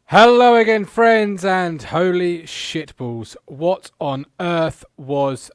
Hello again, friends, and holy shitballs. What on earth was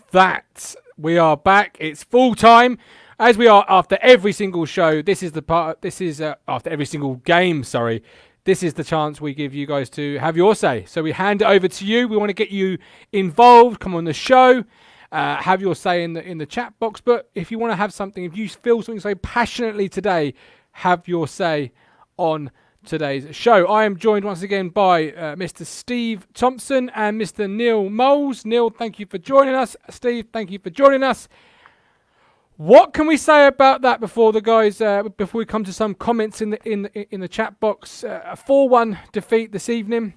that? We are back. It's full time, as we are after every single show. This is the part. This is after every single game. Sorry, this is the chance we give you guys to have your say. So we hand it over to you. We want to get you involved. Come on the show. Have your say in the chat box. But if you want to have something, if you feel something so passionately today, have your say on today's show. I am joined once again by Mr. Steve Thompson and Mr. Neil Moles. Neil, thank you for joining us. Steve, thank you for joining us. What can we say about that before the guys? Before we come to some comments in the chat box? A 4-1 defeat this evening.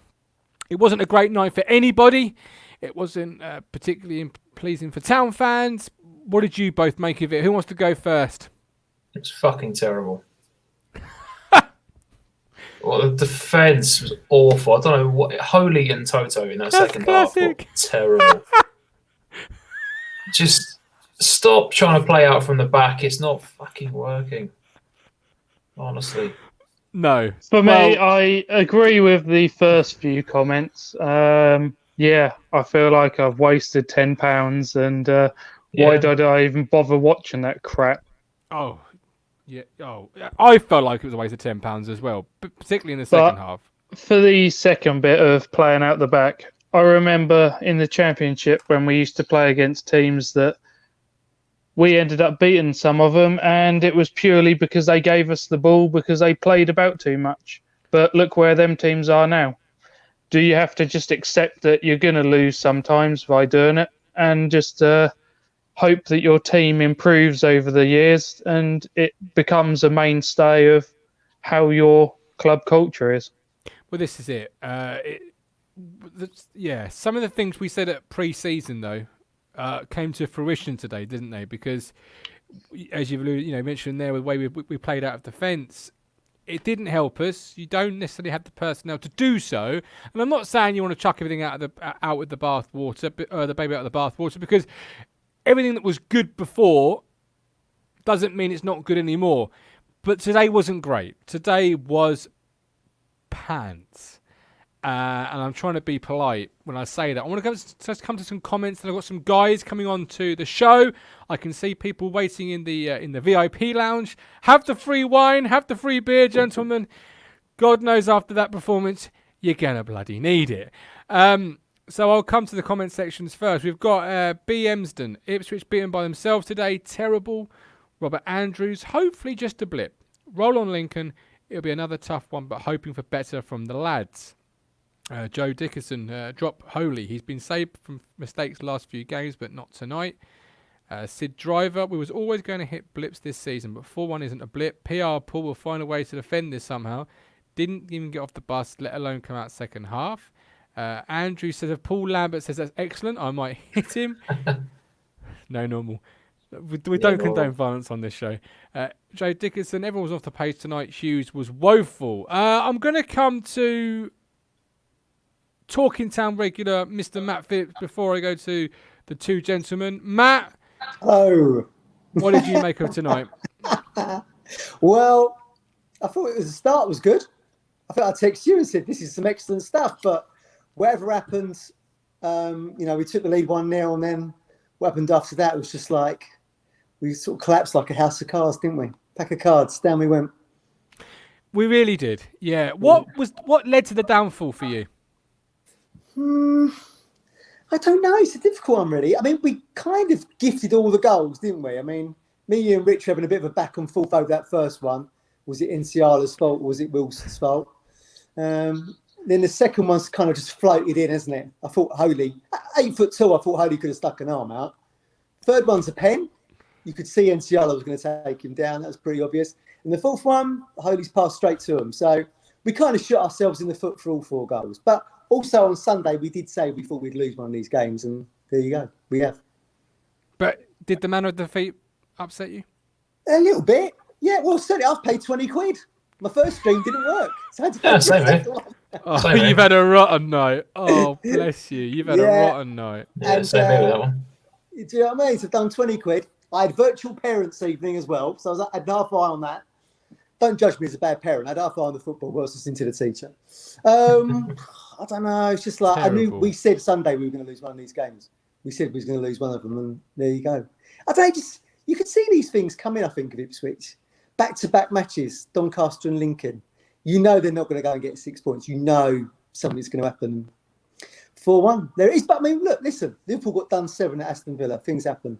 It wasn't a great night for anybody. It wasn't particularly pleasing for Town fans. What did you both make of it? Who wants to go first? It's fucking terrible. Well, the defence was awful. I don't know what Holy and Toto in that second half were terrible. Just stop trying to play out from the back. It's not fucking working. Honestly. No. For me, I agree with the first few comments. Yeah, I feel like I've wasted £10 and why did I even bother watching that crap? Oh, yeah. Oh, I felt like it was a waste of £10 as well, particularly in the second half. For the second bit of playing out the back, I remember in the Championship when we used to play against teams that we ended up beating some of them, and it was purely because they gave us the ball because they played about too much. But look where them teams are now. Do you have to just accept that you're going to lose sometimes by doing it and just hope that your team improves over the years and it becomes a mainstay of how your club culture is? Well, this is it. Some of the things we said at pre-season, though, came to fruition today, didn't they? Because, as you've mentioned there, with the way we played out of defence, it didn't help us. You don't necessarily have the personnel to do so. And I'm not saying you want to chuck everything out with the bathwater, the baby out of the bathwater, because everything that was good before doesn't mean it's not good anymore. But today wasn't great. Today was pants. And I'm trying to be polite when I say that. I want to come to some comments, and I've got some guys coming on to the show. I can see people waiting in the VIP lounge. Have the free wine, have the free beer, gentlemen. God knows after that performance, you're gonna bloody need it. So I'll come to the comment sections first. We've got B. Emsden, Ipswich beaten by themselves today. Terrible. Robert Andrews, hopefully just a blip. Roll on Lincoln. It'll be another tough one, but hoping for better from the lads. Joe Dickerson, drop Holy. He's been saved from mistakes the last few games, but not tonight. Sid Driver, we was always going to hit blips this season, but 4-1 isn't a blip. PR Paul will find a way to defend this somehow. Didn't even get off the bus, let alone come out second half. Andrew says, if Paul Lambert says that's excellent, I might hit him. No, normal. We don't condone violence on this show. Joe Dickerson, everyone was off the page tonight. Hughes was woeful. I'm going to come to Talking Town regular Mr. Matt Phillips before I go to the two gentlemen. Matt. Hello. What did you make of tonight? Well, I thought the start was good. I thought I'd text you and said, this is some excellent stuff. But whatever happened, we took the lead 1-0, and then what happened after that was just like, we sort of collapsed like a house of cards, didn't we? Pack of cards, down we went. We really did, yeah. What led to the downfall for you? I don't know. It's a difficult one, really. I mean, we kind of gifted all the goals, didn't we? I mean, me, you and Rich were having a bit of a back and forth over that first one. Was it Nsiala's fault or was it Wilson's fault? Then the second one's kind of just floated in, hasn't it? I thought Holy, 8'2", I thought Holy could have stuck an arm out. Third one's a pen. You could see Nsiala was going to take him down. That was pretty obvious. And the fourth one, Holy's passed straight to him. So we kind of shot ourselves in the foot for all 4 goals. But also on Sunday, we did say we thought we'd lose one of these games, and there you go. We have. But did the manner of defeat upset you? A little bit. Yeah, well, certainly I've paid 20 quid. My first stream didn't work. So I had to pay Same here. You've had a rotten night. Oh, bless you. You've had a rotten night. Yeah, same here with that one. Do you know what I mean? So I've done 20 quid. I had virtual parents evening as well, so I had half eye on that. don't judge me as a bad parent. I'd half eye on the football whilst listening to the teacher. I don't know. It's just like, Terrible. I knew we said Sunday we were going to lose one of these games. We said we was going to lose one of them, and there you go. I don't know, just you could see these things coming, I think, of Ipswich. Back-to-back matches, Doncaster and Lincoln. You know they're not going to go and get 6 points. You know something's going to happen. 4-1. There it is. But I mean, look, listen. Liverpool got done 7 at Aston Villa. Things happen.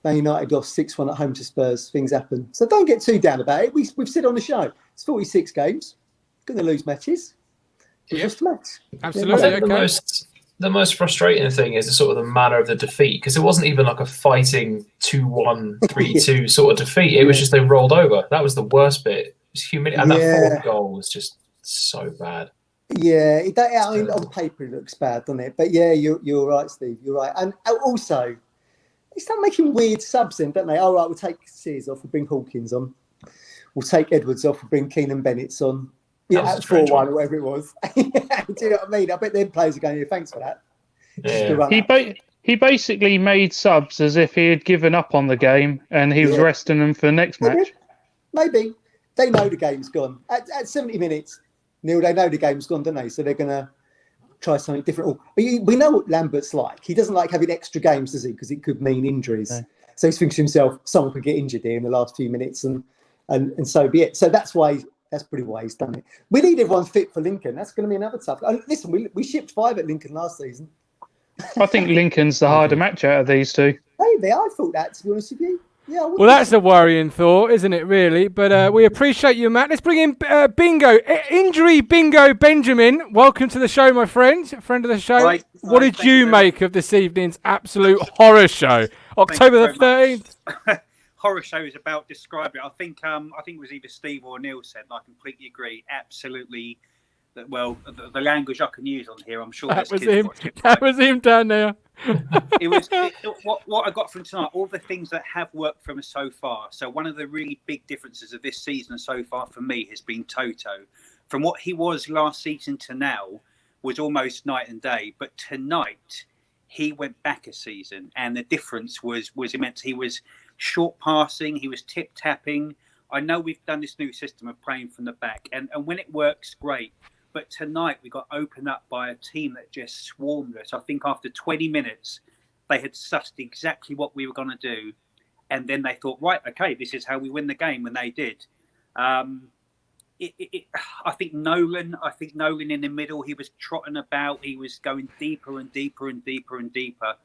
Man United lost 6-1 at home to Spurs. Things happen. So don't get too down about it. We've said on the show, it's 46 games. Going to lose matches. It's just a match. Absolutely. I think the most frustrating thing is the sort of the manner of the defeat, because it wasn't even like a fighting 2-1, 3-2 sort of defeat. It was just they rolled over. That was the worst bit. It was humiliating. And that fourth goal was just so bad. Yeah, I mean, on paper it looks bad, doesn't it? But yeah, you're right, Steve. You're right. And also, they start making weird subs in, don't they? All right, we'll take Sears off, we'll bring Hawkins on. We'll take Edwards off, we'll bring Keenan Bennett's on. Yeah, at 4-1 or whatever it was. Do you know what I mean? I bet them players are going, yeah, thanks for that. Yeah. He basically made subs as if he had given up on the game and he was resting them for the next match. Maybe. They know the game's gone. At 70 minutes, Neil, they know the game's gone, don't they? So they're going to try something different. We know what Lambert's like. He doesn't like having extra games, does he? Because it could mean injuries. No. So he's thinking to himself, someone could get injured here in the last few minutes and so be it. So that's pretty why he's done it. We need everyone fit for Lincoln. That's going to be another tough. Listen, we shipped 5 at Lincoln last season. I think Lincoln's the harder match out of these two. Maybe. I thought that, to be honest with you. Yeah, well, that's a worrying thought, isn't it, really? But we appreciate you, Matt. Let's bring in Bingo. Injury Bingo Benjamin. Welcome to the show, my friend of the show. What did you make of this evening's absolute horror show? October the 13th? Horror show is about describing it. I think it was either Steve or Neil said, and I completely agree. Absolutely. Well, the language I can use on here, I'm sure that was him. That was him down there. What I got from tonight, all the things that have worked for us so far. So one of the really big differences of this season so far for me has been Toto. From what he was last season to now was almost night and day. But tonight he went back a season, and the difference was immense. He was short passing, he was tip tapping. I know we've done this new system of playing from the back, and when it works, great. But tonight we got opened up by a team that just swarmed us. I think after 20 minutes, they had sussed exactly what we were going to do. And then they thought, right, okay, this is how we win the game. And they did. I think Nolan in the middle, he was trotting about. He was going deeper and deeper and deeper and deeper.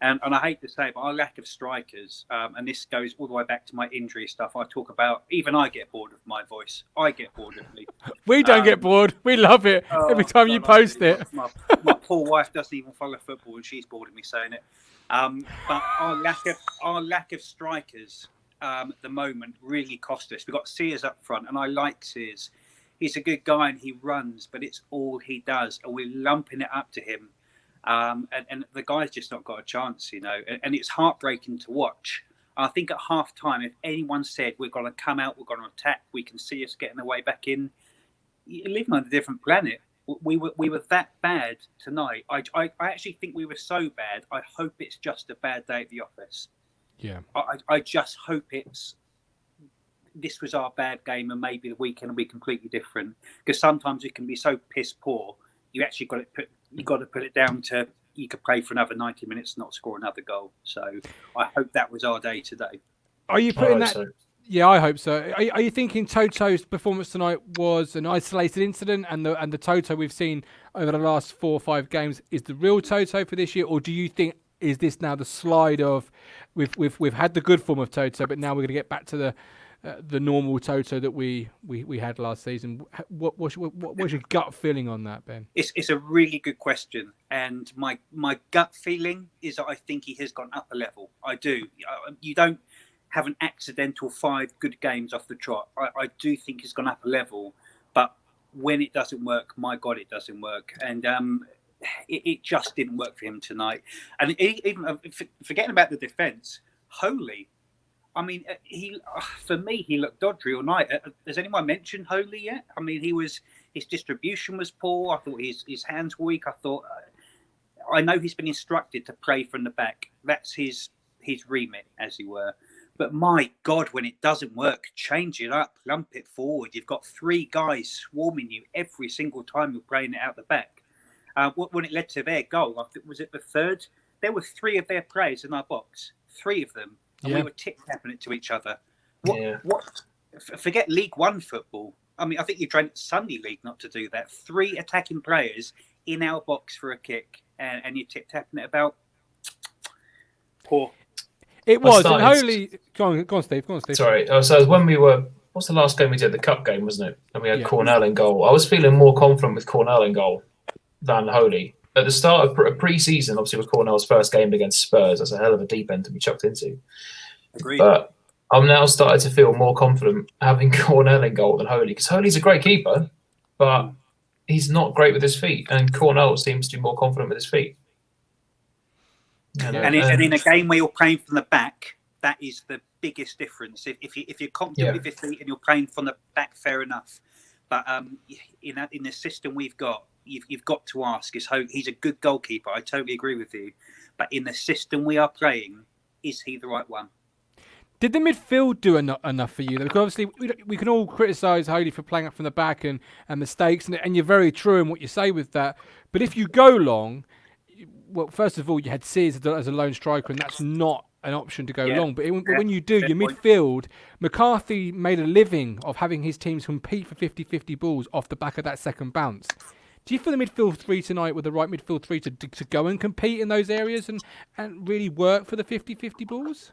And I hate to say it, but our lack of strikers, and this goes all the way back to my injury stuff. I talk about, even I get bored of my voice. I get bored of me. We don't get bored. We love it every time you post it. My poor wife doesn't even follow football, and she's bored of me saying it. But our lack of strikers at the moment really cost us. We've got Sears up front, and I like Sears. He's a good guy and he runs, but it's all he does, and we're lumping it up to him. And the guy's just not got a chance, you know, and it's heartbreaking to watch. I think at half time, if anyone said we're going to come out, we're going to attack, we can see us getting the way back in, you're living on a different planet. We were that bad tonight. I actually think we were so bad. I hope it's just a bad day at the office. Yeah. I just hope this was our bad game, and maybe the weekend will be completely different. Because sometimes it can be so piss poor. You actually got to put it down to you could play for another 90 minutes and not score another goal. So I hope that was our day today. Are you putting that? So. Yeah, I hope so. Are you thinking Toto's performance tonight was an isolated incident, and the Toto we've seen over the last 4 or 5 games is the real Toto for this year, or do you think is this now the slide of we've had the good form of Toto, but now we're going to get back to the normal Toto that we had last season? What's your gut feeling on that, Ben? It's a really good question, and my gut feeling is that I think he has gone up a level. I do. You don't have an accidental 5 good games off the trot. I do think he's gone up a level, but when it doesn't work, my God, it doesn't work, and it just didn't work for him tonight. And even forgetting about the defence, Holy. I mean, for me, he looked dodgy all night. Has anyone mentioned Holy yet? I mean, his distribution was poor. I thought his hands were weak. I know he's been instructed to play from the back. That's his remit, as he were. But my God, when it doesn't work, change it up, lump it forward. You've got 3 guys swarming you every single time you're playing it out the back. When it led to their goal, I think, was it the third? There were 3 of their players in our box, 3 of them, and we were tip-tapping it to each other. Forget League One football. I mean, I think you trained Sunday League not to do that. 3 attacking players in our box for a kick, and you're tip-tapping it about. Poor. It was. And Holy... Go on, Steve. Sorry. So when we were... What's the last game we did? The cup game, wasn't it? And we had Cornell in goal. I was feeling more confident with Cornell in goal than Holy. At the start of pre-season, obviously with Cornell's first game against Spurs, that's a hell of a deep end to be chucked into. Agreed. But I'm now starting to feel more confident having Cornell in goal than Holy, because Holy's a great keeper, but he's not great with his feet, and Cornell seems to be more confident with his feet. And in a game where you're playing from the back, that is the biggest difference. If you're confident with your feet and you're playing from the back, fair enough. But in the system we've got, you've got to ask: he's a good goalkeeper? I totally agree with you. But in the system we are playing, is he the right one? Did the midfield do enough for you? Because obviously we can all criticise Holy for playing up from the back and mistakes, and you're very true in what you say with that. But if you go long, well, first of all, you had Sears as a lone striker, and that's not an option to go long. But when you do, your midfield, McCarthy made a living of having his teams compete for 50-50 balls off the back of that second bounce. Do you feel the midfield 3 tonight with the right midfield 3 to go and compete in those areas and really work for the 50-50 balls?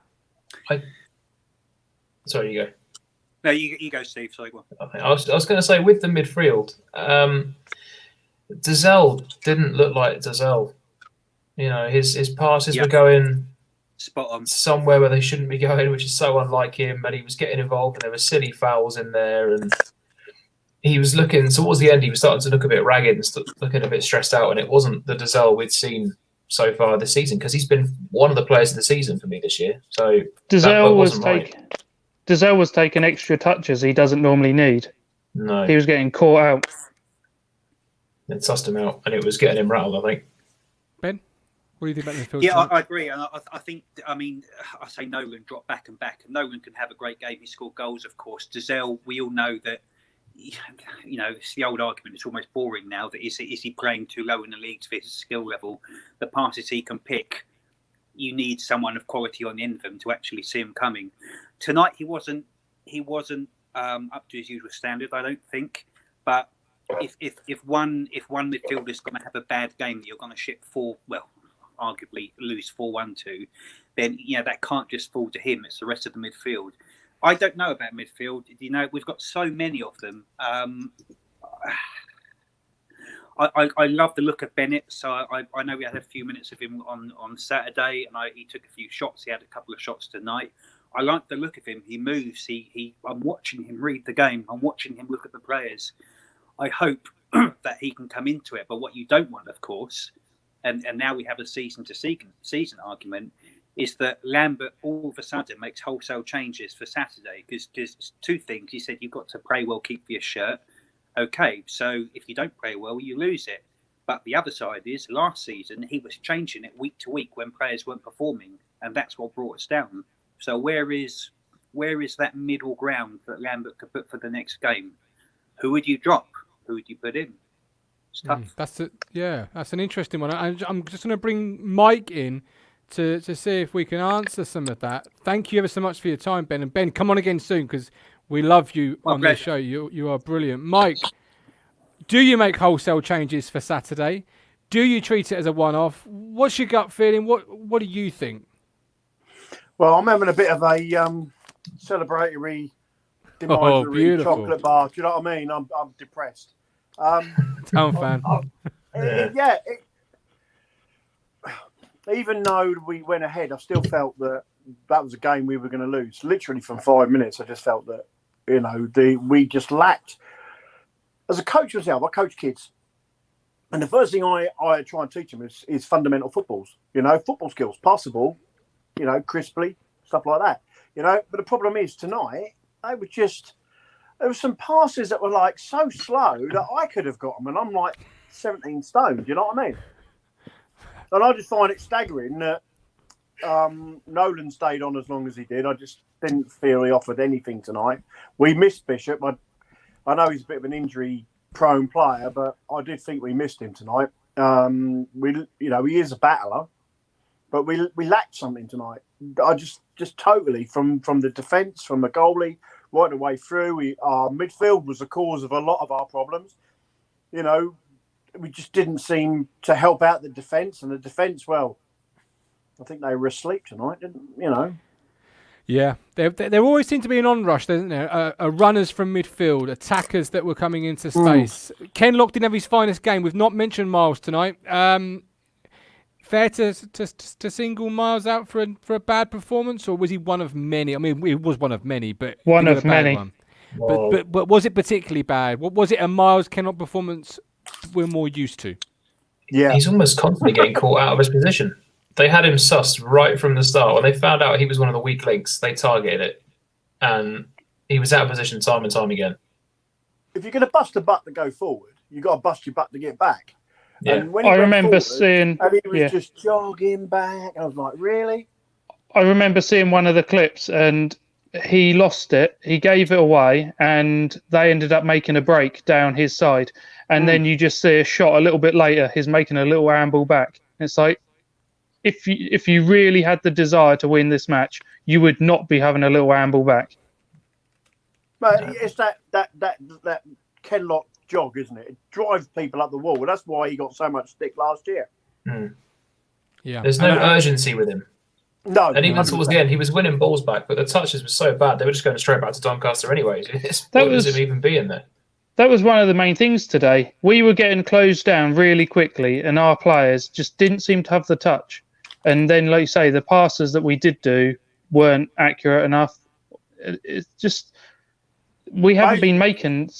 Sorry, you go. No, you go, Steve. Sorry, go on. Okay. I was going to say, with the midfield, Dazelle didn't look like Dazelle. You know, his passes were going spot on somewhere where they shouldn't be going, which is so unlike him. And he was getting involved, and there were silly fouls in there. And he was looking towards the end. He was starting to look a bit ragged and looking a bit stressed out. And it wasn't the Dazelle we'd seen so far this season, because he's been one of the players of the season for me this year. So Dazelle was taking extra touches he doesn't normally need. No, he was getting caught out. It sussed him out, and it was getting him rattled, I think. Ben, what do you think about the midfield? Yeah, I agree, and I think, I mean, I say Nolan dropped back and back, and Nolan can have a great game. He scored goals, of course. Dazelle, we all know that. You know, it's the old argument. It's almost boring now. That is he playing too low in the league for his skill level? The passes he can pick, you need someone of quality on the end of them to actually see him coming. Tonight he wasn't up to his usual standard, I don't think. But if one midfielder is going to have a bad game that you're going to ship arguably lose 4-1 to, then that can't just fall to him. It's the rest of the midfield. I don't know about midfield. You know, we've got so many of them. I love the look of Bennett. So I know we had a few minutes of him on Saturday, and he took a few shots. He had a couple of shots tonight. I like the look of him. He moves. I'm watching him read the game. I'm watching him look at the players. I hope that he can come into it. But what you don't want, of course, and now we have a season argument, is that Lambert all of a sudden makes wholesale changes for Saturday, because there's 2 things. He said you've got to play well, keep your shirt. Okay, so if you don't play well, you lose it. But the other side is, last season, he was changing it week to week when players weren't performing, and that's what brought us down. So where is that middle ground that Lambert could put for the next game? Who would you drop? Who would you put in? It's tough. That's an interesting one. I'm just going to bring Mike in to see if we can answer some of that. Thank you ever so much for your time, Ben. And Ben, come on again soon, because we love you on the show. You are brilliant. Mike, do you make wholesale changes for Saturday? Do you treat it as a one-off? What's your gut feeling? What do you think? Well, I'm having a bit of a celebratory demise chocolate bar. Do you know what I mean? I'm depressed. Town fan. Even though we went ahead, I still felt that was a game we were going to lose. Literally from 5 minutes, I just felt that, we just lacked. As a coach myself, I coach kids. And the first thing I try and teach them is fundamental footballs. Football skills, pass the ball, crisply, stuff like that. But the problem is tonight, there were some passes that were like so slow that I could have got them, and I'm like 17 stone. Do you know what I mean? And I just find it staggering that Nolan stayed on as long as he did. I just didn't feel he offered anything tonight. We missed Bishop. I know he's a bit of an injury-prone player, but I did think we missed him tonight. He is a battler, but we lacked something tonight. I just totally from the defence, from the goalie, right the way through. Our midfield was the cause of a lot of our problems. You know, we just didn't seem to help out the defence, and the defence, well, I think they were asleep tonight, didn't. Yeah, there always seemed to be an onrush, doesn't there? Runners from midfield, attackers that were coming into space. Ken Lock didn't have his finest game. We've not mentioned Miles tonight. Fair to single Miles out for a bad performance, or was he one of many? I mean, he was one of many, but one of many. But was it particularly bad? Was it a Miles Ken Lock performance we're more used to? Yeah, he's almost constantly getting caught out of his position. They had him sussed right from the start. When they found out he was one of the weak links, they targeted it. And he was out of position time and time again. If you're going to bust a butt to go forward, you've got to bust your butt to get back. Yeah. And when he I went remember forward, seeing... and he was just jogging back. I was like, really? I remember seeing one of the clips, and he lost it. He gave it away, and they ended up making a break down his side. And then you just see a shot a little bit later. He's making a little handball back. It's like, if you really had the desire to win this match, you would not be having a little handball back. But it's that Ken Lock jog, isn't it? It drives people up the wall. That's why he got so much stick last year. Yeah, there's no urgency with him. No, and even 100%. towards the end, he was winning balls back, but the touches were so bad they were just going straight back to Doncaster anyways. It's pointless him even being there. That was one of the main things today. We were getting closed down really quickly, and our players just didn't seem to have the touch. And then, like you say, the passes that we did do weren't accurate enough. It's just, we haven't been making,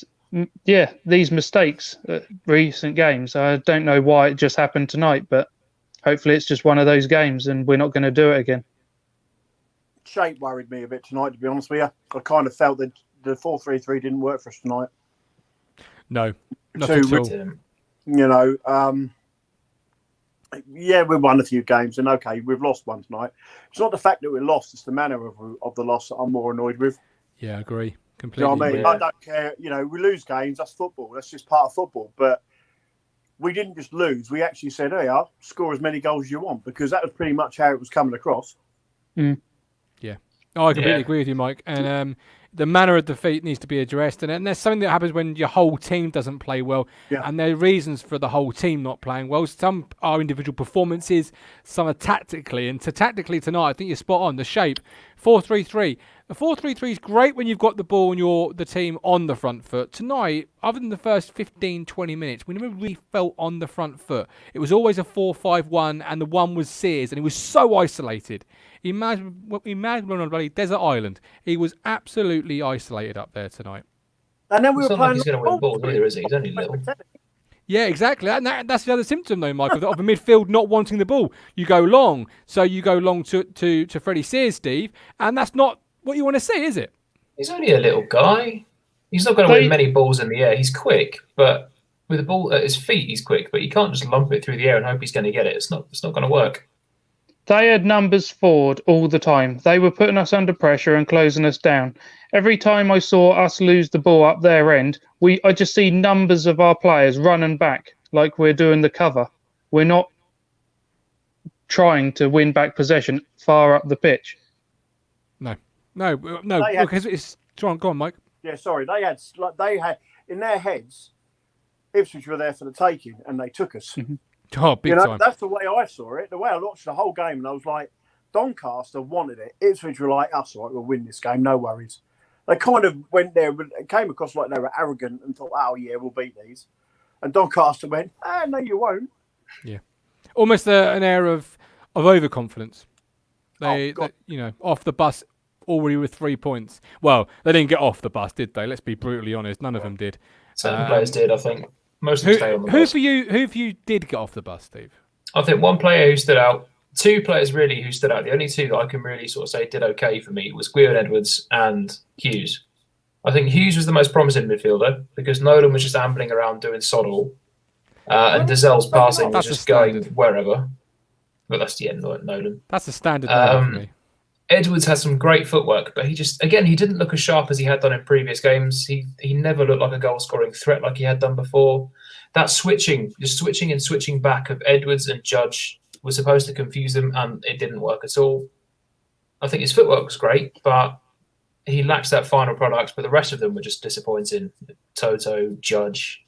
these mistakes at recent games. I don't know why it just happened tonight, but hopefully it's just one of those games and we're not going to do it again. Shape worried me a bit tonight, to be honest with you. I kind of felt that the 4-3-3 didn't work for us tonight. No, not at all. We won a few games, and okay, we've lost one tonight. It's not the fact that we lost; it's the manner of the loss that I'm more annoyed with. Yeah, I agree completely. You know what I mean? I don't care. We lose games. That's football. That's just part of football. But we didn't just lose. We actually said, "Hey, score as many goals as you want," because that was pretty much how it was coming across. Yeah, I completely agree with you, Mike. And the manner of defeat needs to be addressed, and there's something that happens when your whole team doesn't play well, and there are reasons for the whole team not playing well. Some are individual performances, some are tactically, and tactically tonight, I think you're spot on. The shape, 4-3-3. The 4-3-3 is great when you've got the ball and you're the team on the front foot. Tonight, other than the first 15, 20 minutes, we never really felt on the front foot. It was always a 4-5-1, and the one was Sears, and he was so isolated. Imagine on a bloody desert island. He was absolutely isolated up there tonight. And then we were playing. Like he's going to win balls either, is he? He's only little. Yeah, exactly. And that's the other symptom, though, Michael, of the midfield not wanting the ball. You go long, so you go long to Freddie Sears, Steve, and that's not what you want to see, is it? He's only a little guy. He's not going to win many balls in the air. He's quick, but with the ball at his feet, he's quick. But you can't just lump it through the air and hope he's going to get it. It's not going to work. They had numbers forward all the time. They were putting us under pressure and closing us down. Every time I saw us lose the ball up their end, I just see numbers of our players running back like we're doing the cover. We're not trying to win back possession far up the pitch. No, because it's... Go on, Mike. Yeah, sorry. They had in their heads, Ipswich were there for the taking, and they took us. Mm-hmm. Oh, big time. That's the way I saw it. The way I watched the whole game, and I was like, Doncaster wanted it. Ipswich were like, us, all right, we'll win this game, no worries. They kind of went there, it came across like they were arrogant and thought, oh, yeah, we'll beat these. And Doncaster went, no, you won't. Yeah. Almost an air of overconfidence. They off the bus already with 3 points. Well, they didn't get off the bus, did they? Let's be brutally honest. None of them did. Certain players did, I think. Most of them stayed on the bus. Who for you did get off the bus, Steve? I think one player who stood out, two players really who stood out. The only two that I can really sort of say did okay for me was Guion Edwards and Hughes. I think Hughes was the most promising midfielder because Nolan was just ambling around doing sod all. And Dazell's passing was just going wherever. But that's the end of Nolan. That's the standard for me. Edwards had some great footwork, but he didn't look as sharp as he had done in previous games. He never looked like a goal scoring threat like he had done before. That switching back of Edwards and Judge was supposed to confuse them, and it didn't work at all. I think his footwork was great, but he lacks that final product. But the rest of them were just disappointing. Toto, Judge,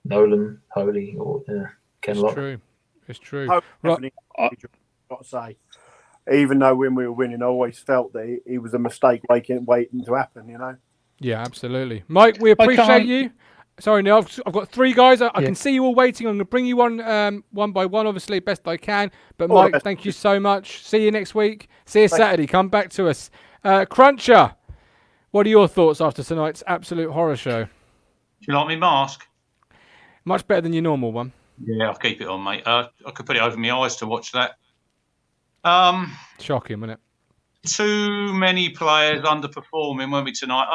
Nolan, Holy, or Ken Locke. It's true. Definitely, I've got to say, even though when we were winning, I always felt that it was a mistake waiting to happen. Yeah, absolutely, Mike. We appreciate you. Sorry, Neil. I've got 3 guys. I can see you all waiting. I'm going to bring you on one by one, obviously, best I can. But Mike, thank you so much. See you next week. See you Saturday. Come back to us. Cruncher, what are your thoughts after tonight's absolute horror show? Do you like me mask? Much better than your normal one. Yeah, I'll keep it on, mate. I could put it over my eyes to watch that. Shocking, wasn't it? Too many players underperforming, weren't we, tonight?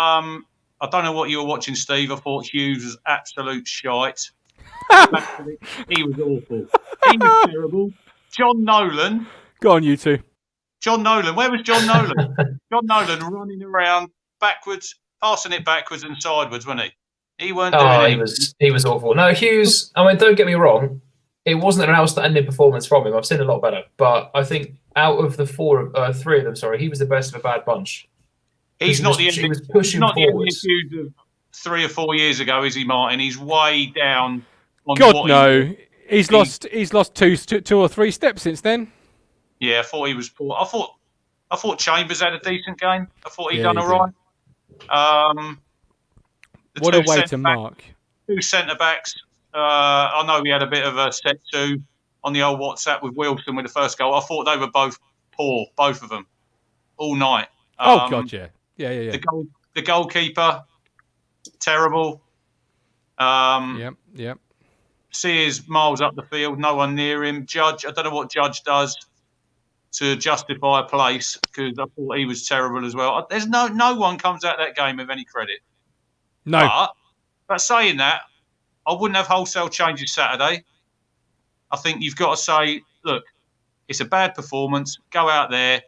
I don't know what you were watching, Steve. I thought Hughes was absolute shite. He was awful. He was terrible. John Nolan. Go on, you two. John Nolan. Where was John Nolan? John Nolan running around backwards, passing it backwards and sideways, wasn't he? He weren't doing it. He was awful. No, Hughes, I mean, don't get me wrong. It wasn't an outstanding performance from him. I've seen a lot better. But I think out of the 3 of them, he was the best of a bad bunch. He's not the Hughes of 3 or 4 years ago, is he, Martin? He's way down. God no, he's lost two or 3 steps since then. Yeah, I thought he was poor. I thought Chambers had a decent game. I thought he'd done all right. What a way to mark. 2 centre backs. I know we had a bit of a set to on the old WhatsApp with Wilson with the first goal. I thought they were both poor, both of them, all night. God, yeah. The goalkeeper, terrible. Yep. Sears miles up the field, no one near him. Judge, I don't know what Judge does to justify a place, because I thought he was terrible as well. There's no one comes out of that game with any credit. No. But saying that, I wouldn't have wholesale changes Saturday. I think you've got to say, look, it's a bad performance. Go out there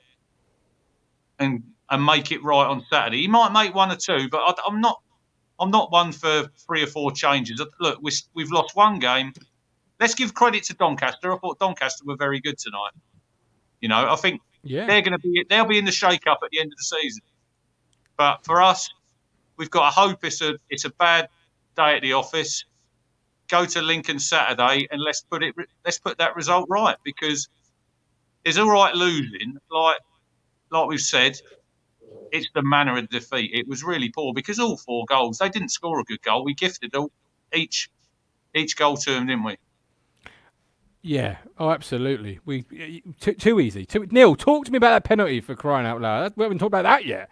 and make it right on Saturday. You might make 1 or 2, but I'm not one for 3 or 4 changes. Look, we've lost 1 game. Let's give credit to Doncaster. I thought Doncaster were very good tonight. I think they'll be in the shake-up at the end of the season. But for us, we've got to hope it's a bad day at the office. Go to Lincoln Saturday and let's put that result right, because it's all right losing, like we've said. It's the manner of defeat. It was really poor, because all 4 goals, they didn't score a good goal. We gifted each goal to them, didn't we? Yeah. Oh, absolutely. We too easy. Neil, talk to me about that penalty, for crying out loud. We haven't talked about that yet.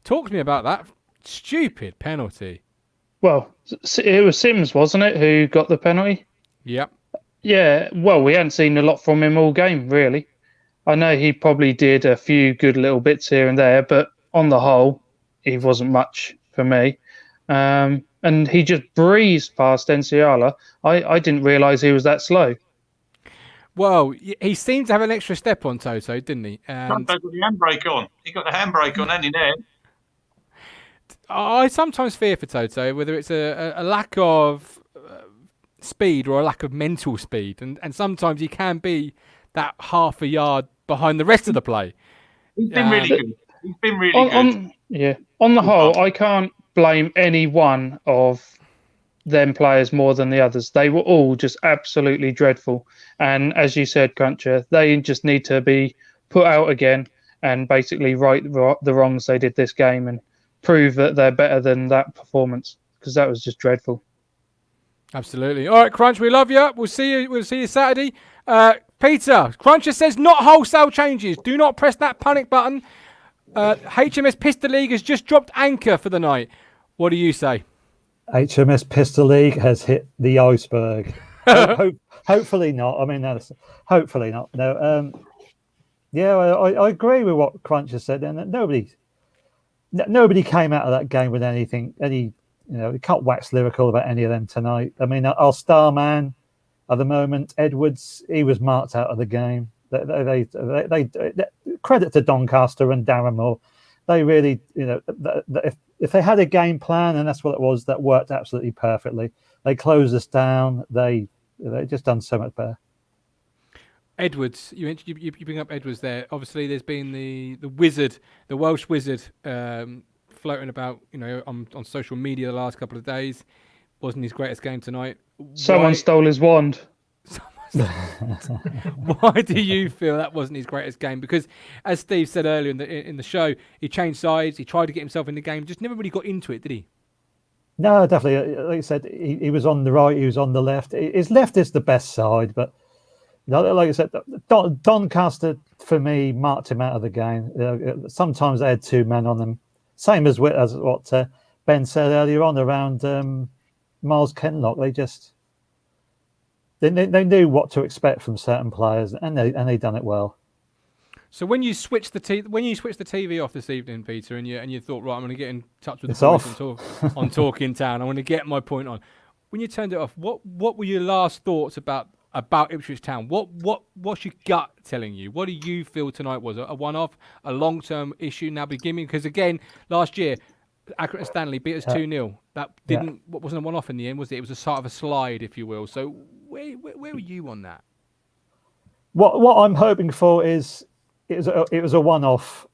Talk to me about that stupid penalty. Well, it was Sims, wasn't it, who got the penalty? Yep. Yeah. Well, we hadn't seen a lot from him all game, really. I know he probably did a few good little bits here and there, but on the whole, he wasn't much for me. And he just breezed past Enciala. I didn't realise he was that slow. Well, he seemed to have an extra step on Toto, didn't he? And got the handbrake on. He got the handbrake on, and in there. I sometimes fear for Toto, whether it's a lack of speed or a lack of mental speed. And sometimes he can be that half a yard behind the rest of the play. He's been really good. He's been really good. On the whole, I can't blame any one of them players more than the others. They were all just absolutely dreadful. And as you said, Cruncher, they just need to be put out again and basically right the wrongs they did this game and prove that they're better than that performance, because that was just dreadful. Absolutely. All right, Crunch, we love you. We'll see you Saturday. Peter, Cruncher says not wholesale changes. Do not press that panic button. HMS Pistol League has just dropped anchor for the night. What do you say? HMS Pistol League has hit the iceberg. Hopefully not. I mean, hopefully not. No. I agree with what Cruncher said. And nobody came out of that game with anything. We can't wax lyrical about any of them tonight. I mean, our star man at the moment, Edwards, he was marked out of the game. They credit to Doncaster and Darren Moore. They really, if they had a game plan, and that's what it was, that worked absolutely perfectly. They closed us down. They just done so much better. Edwards, you bring up Edwards there. Obviously, there's been the wizard, the Welsh wizard, floating about, on social media the last couple of days. Wasn't his greatest game tonight. Someone stole his wand. Why do you feel that wasn't his greatest game? Because, as Steve said earlier in the show, he changed sides. He tried to get himself in the game, just never really got into it, did he? No, definitely. Like you said, he was on the right, he was on the left. His left is the best side, but like I said, Doncaster for me marked him out of the game. Sometimes they had two men on them, same as what Ben said earlier on around Miles Kenlock. They knew what to expect from certain players, and they done it well. So when you switched the TV off this evening, Peter, and you thought, right, I'm going to get in touch with the boys on Talking Town. I want to get my point on. When you turned it off, what were your last thoughts about Ipswich Town? What's your gut telling you? What do you feel tonight was a one-off, a long-term issue now beginning? Because again, last year, Accrington and Stanley beat us 2-0. That wasn't a one-off in the end, was it? It was a sort of a slide, if you will. So where were you on that? What I'm hoping for is it was a one-off,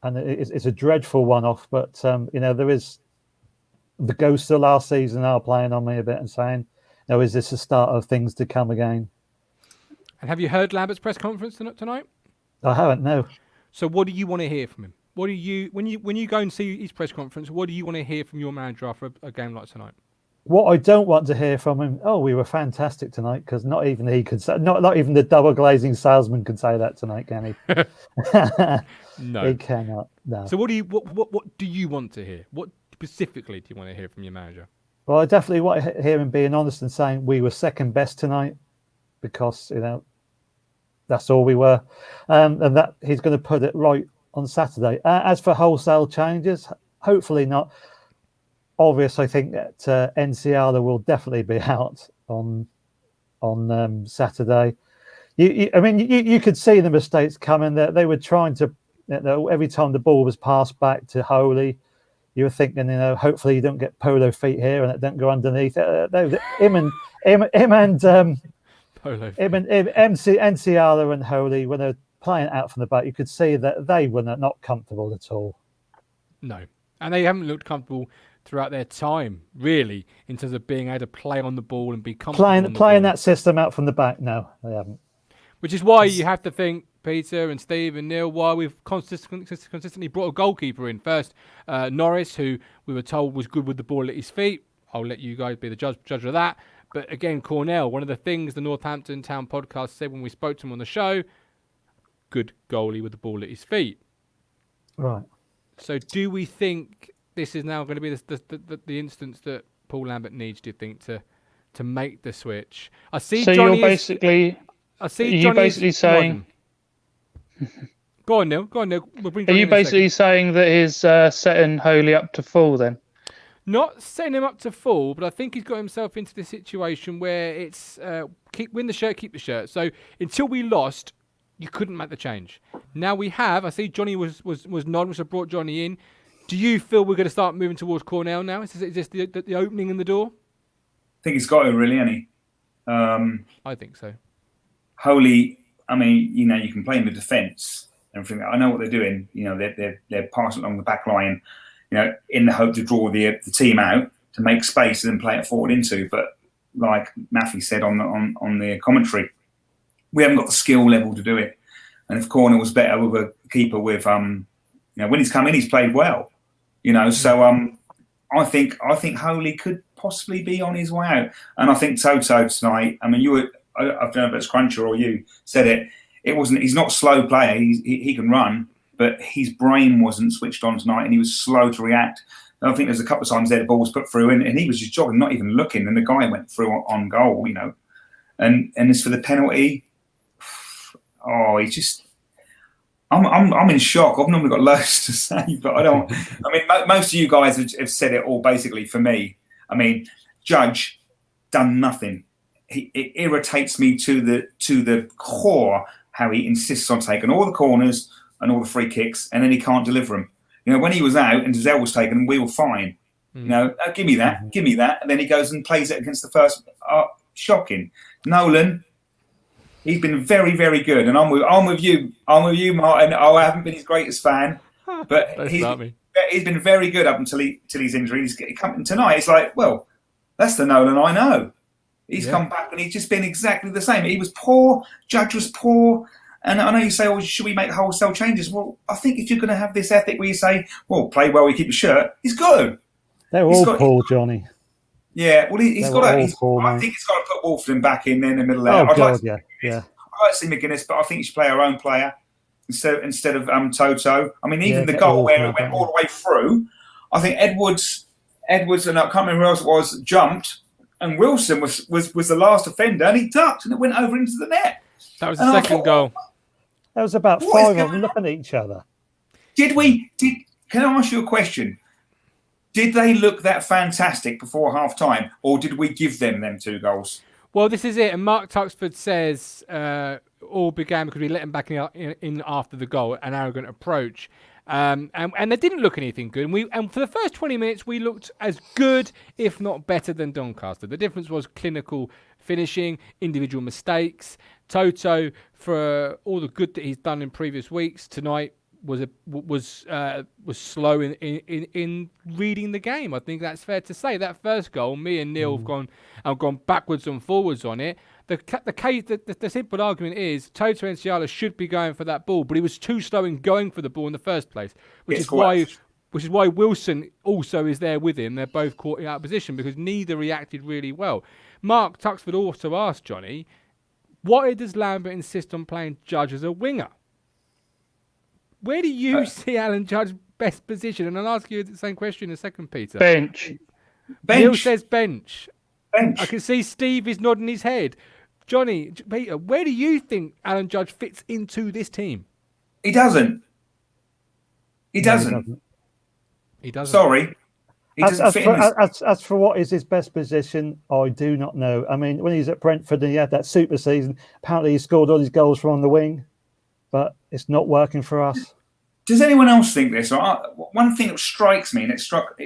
and it's a dreadful one-off. But there is the ghosts of last season are playing on me a bit and saying, "No, is this the start of things to come again?" And have you heard Lambert's press conference tonight? I haven't. No. So what do you want to hear from him? What do you when you go and see his press conference? What do you want to hear from your manager after a game like tonight? What I don't want to hear from him, we were fantastic tonight, because not even he could say, not even the double glazing salesman could say that tonight, can he? No, he cannot. No. So what do you want to hear? What specifically do you want to hear from your manager? Well, I definitely want to hear him being honest and saying we were second best tonight, because that's all we were, and that he's going to put it right on Saturday. As for wholesale changes, hopefully not. Obviously, I think that NCR will definitely be out on Saturday. You could see the mistakes coming. They were trying to, every time the ball was passed back to Holy, you were thinking, hopefully you don't get polo feet here and it don't go underneath. NCR and Holy, when they're playing out from the back, you could see that they were not comfortable at all. No, and they haven't looked comfortable throughout their time, really, in terms of being able to play on the ball and be comfortable. Playing that system out from the back, no, they haven't. Which is why you have to think, Peter and Steve and Neil, why we've consistently brought a goalkeeper in. First, Norris, who we were told was good with the ball at his feet. I'll let you guys be the judge of that. But again, Cornell, one of the things the Northampton Town podcast said when we spoke to him on the show, good goalie with the ball at his feet. Right. So do we think this is now going to be the instance that Paul Lambert needs, do you think, to make the switch? I see. So Johnny you're basically saying. Go on, Neil. We'll bring Are Johnny you in basically saying that he's setting Holy up to fall then? Not setting him up to fall, but I think he's got himself into the situation where it's win the shirt, keep the shirt. So until we lost, you couldn't make the change. Now we have. I see Johnny was nodding, so I brought Johnny in. Do you feel we're going to start moving towards Cornell now? Is this the opening in the door? I think he's got to, really, hasn't he? I think so. Holy, you can play in the defence and everything. I know what they're doing. They're passing along the back line, in the hope to draw the team out to make space and then play it forward into. But like Matthew said on the commentary, we haven't got the skill level to do it. And if Cornell was better with a keeper with, when he's come in, he's played well. So I think Holy could possibly be on his way out, and I think Toto tonight. I don't know if it's Cruncher or you said it. It wasn't. He's not a slow player. He can run, but his brain wasn't switched on tonight, and he was slow to react. And I think there's a couple of times there the ball was put through, and he was just jogging, not even looking, and the guy went through on goal. And as for the penalty, he's just. I'm in shock. I've normally got loads to say, but I don't. Most of you guys have said it all basically for me. Judge done nothing. It irritates me to the core how he insists on taking all the corners and all the free kicks, and then he can't deliver them. You know, when he was out and Giselle was taken, we were fine. You know, give me that, and then he goes and plays it against the first. Shocking. Nolan, he's been very, very good, and I'm with you, Martin. I haven't been his greatest fan, but he's been very good up until his injury. He's come tonight. It's like, well, that's the Nolan I know. He's come back and he's just been exactly the same. He was poor. Judge was poor. And I know you say, "Oh, should we make wholesale changes?" Well, I think if you're going to have this ethic where you say, "Well, play well, we keep your shirt," he's good. They're all poor, Johnny. Yeah, well, he's got to. I think he's got to put Wolfden back in there in the middle there. Oh, I'd God, like yeah. I'd like to see McGuinness, but I think he should play our own player instead of Toto. I mean, even the goal where it went all the way through, I think Edwards, and I can't remember who else it was, jumped, and Wilson was the last offender, and he ducked, and it went over into the net. That was the second goal. There was about 5 of them looking at each other. Can I ask you a question? Did they look that fantastic before half-time, or did we give them 2 goals? Well, this is it. And Mark Tuxford says all began because we let them back in after the goal, an arrogant approach. And they didn't look anything good. And for the first 20 minutes, we looked as good, if not better, than Doncaster. The difference was clinical finishing, individual mistakes. Toto, for all the good that he's done in previous weeks, tonight was slow in reading the game. I think that's fair to say. That first goal, me and Neil have gone backwards and forwards on it. The simple argument is Toto and Ciala should be going for that ball, but he was too slow in going for the ball in the first place, which is why Wilson also is there with him. They're both caught out of position because neither reacted really well. Mark Tuxford also asked Johnny, why does Lambert insist on playing Judge as a winger? Where do you see Alan Judge's best position? And I'll ask you the same question in a second, Peter. Bench. Neil says bench. Bench. I can see Steve is nodding his head. Johnny, Peter, where do you think Alan Judge fits into this team? He doesn't. He doesn't. Sorry. As for what is his best position, I do not know. I mean, when he's at Brentford and he had that super season, apparently he scored all his goals from on the wing, but it's not working for us. Does anyone else think this? One thing that strikes me, and it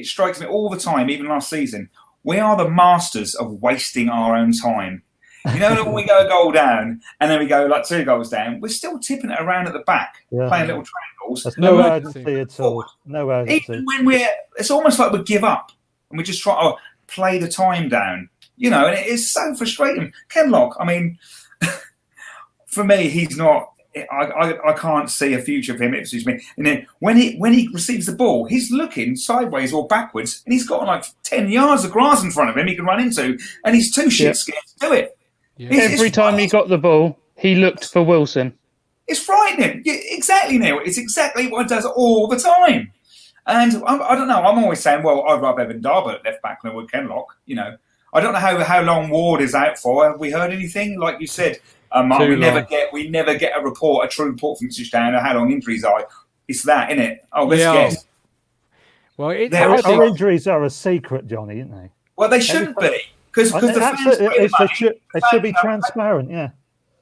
strikes me all the time, even last season, we are the masters of wasting our own time. You know, when we go a goal down and then we go like 2 goals down, we're still tipping it around at the back, playing little triangles. There's no urgency at all. No urgency. Even when it's almost like we give up and we just try to play the time down. You know, and it is so frustrating. Kenlock, I mean, for me, he's not. I can't see a future for him. Ipswich. And then when he receives the ball, he's looking sideways or backwards, and he's got like 10 yards of grass in front of him he can run into, and he's too shit scared to do it. Yeah. Every time he got the ball, he looked for Wilson. It's frightening. Yeah, exactly, Neil. It's exactly what he does all the time. And I don't know. I'm always saying, well, I'd rather Evan Darby at left back than I would Kenlock. You know, I don't know how long Ward is out for. Have we heard anything? Like you said, Mark, we never get a true report from Ipswich Town of how long injuries are. It's that, isn't it? Oh, let's guess. Well, our injuries are a secret, Johnny, aren't they? Well, they shouldn't be because the fans they should be transparent. Yeah.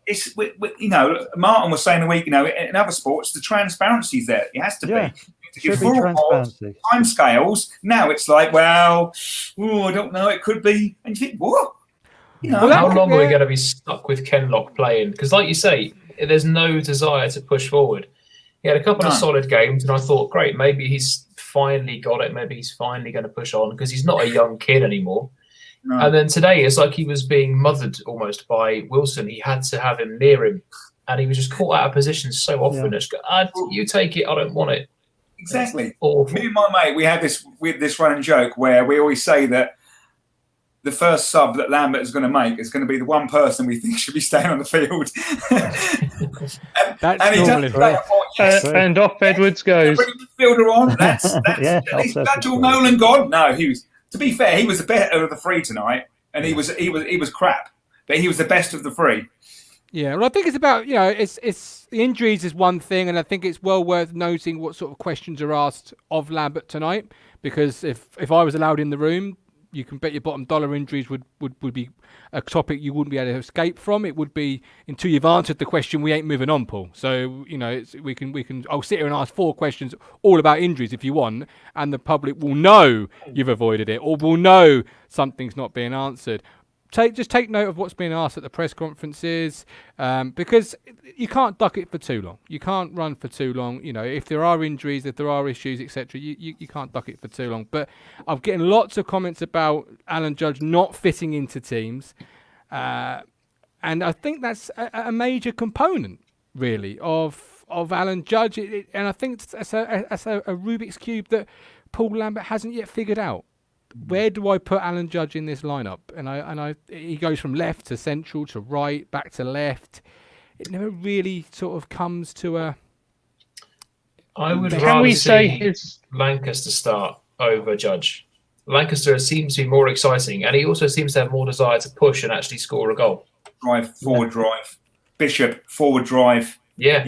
It's you know, Martin was saying a week, you know, in other sports, the transparency's there. It has to be. To give full transparency. Time scales. Now it's like, well, I don't know. It could be, and you think, what? You know, how long are we going to be stuck with Kenlock playing? Because, like you say, there's no desire to push forward. He had a couple of solid games, and I thought, great, maybe he's finally got it. Maybe he's finally going to push on because he's not a young kid anymore. No. And then today, it's like he was being mothered almost by Wilson. He had to have him near him, and he was just caught out of position so often. Yeah. You take it, I don't want it. Exactly. Me and my mate, we had this running joke where we always say that the first sub that Lambert is going to make is going to be the one person we think should be staying on the field. and off Edwards goes. Bring the fielder on. That's Nolan gone. No, to be fair, he was the better of the 3 tonight, and he was crap, but he was the best of the 3. Yeah, well, I think it's about, you know, it's the injuries is one thing, and I think it's well worth noting what sort of questions are asked of Lambert tonight, because if I was allowed in the room, you can bet your bottom dollar injuries would be a topic you wouldn't be able to escape from. It would be, until you've answered the question, we ain't moving on, Paul. So, we can. I'll sit here and ask 4 questions all about injuries if you want, and the public will know you've avoided it, or will know something's not being answered. Just take note of what's being asked at the press conferences, because you can't duck it for too long. You can't run for too long. If there are injuries, if there are issues, etc., you can't duck it for too long. But I'm getting lots of comments about Alan Judge not fitting into teams, and I think that's a major component, really, of Alan Judge. And I think that's a Rubik's Cube that Paul Lambert hasn't yet figured out. Where do I put Alan Judge in this lineup? And he goes from left to central to right, back to left. It never really sort of comes to a. I would rather see Lancaster start over Judge. Lancaster seems to be more exciting, and he also seems to have more desire to push and actually score a goal. Forward drive. Bishop, forward drive. Yeah.